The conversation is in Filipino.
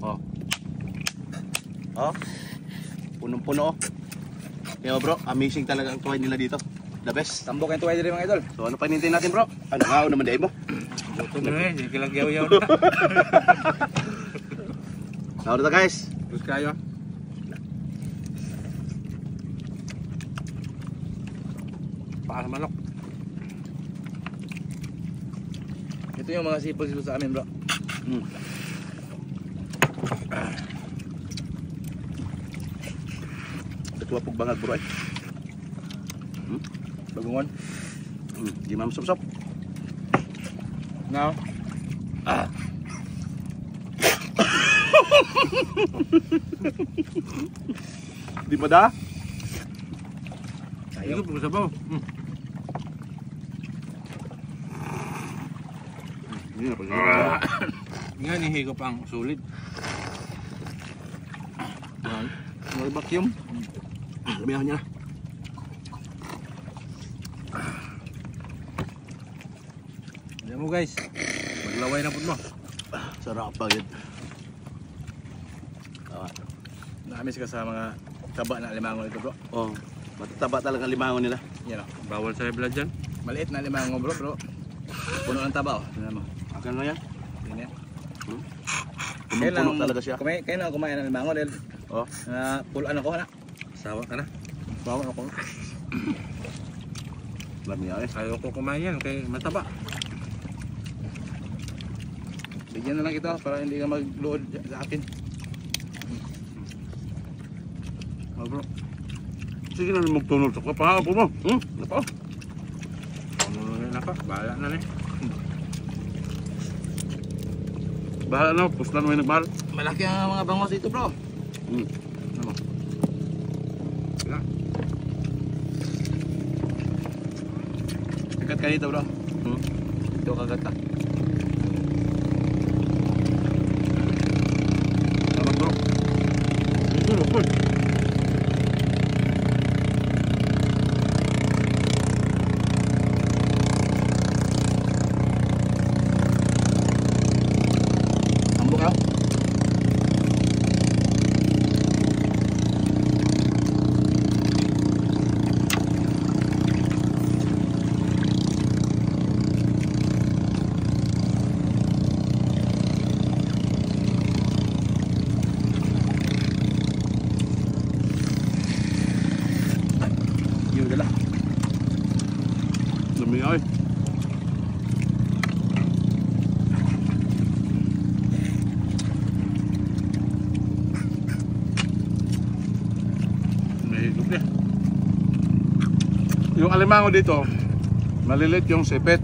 Oh. Oh. Punong-puno. Kaya bro, amazing talaga ang tuway nila dito. The best. Tambok yung tuway dito mga idol. So ano pa hinintay natin bro? Ano nga naman day mo? Luto na hindi kilagyaw-yaw na. Nauro na guys. Terus kayo. Paas manok. Ito yung mga sipol sa amin bro. Ito pug bangag bro eh. Bagungon. Di mam sup-sup. Now. Di pa da? Ayaw po sa baw. Hindi na pa. Nga nihigop ang sulit. May vacuum. Lamihan niya. Ayan mo guys. Maglaway na po mo. Sarap pa yun. Naamis ka sa mga taba na limango ito bro. Oh, matataba talaga ang limango nila. Yan o. Bawal sa blood dyan. Maliit na limango bro. Puno ng taba o. Tignan mo. Akan nga yan. Tingnan yan. Punong-puno talaga siya. Kaya lang kumain ng limango dahil Oh, pulaan ako na. Sawa ka na. Sawa ako. lamihan eh. Ayaw ko kumain yan kaya mataba. Bigyan na lang kita para hindi ka magluod sa akin. Oh bro. Sige na magtunod sa kapahapon po mo. Napa? Ano na pa? Bahala na na. Bahala na, puslan mo yung nagmahal. Malaki ang mga bangos dito bro. Ano? Sila. Kagat ka dito bro. Ito kagat ka. Salamat bro. Ambok ka. Yun dala. Lamihan eh. Yung alimango dito, maliliit yung sipit.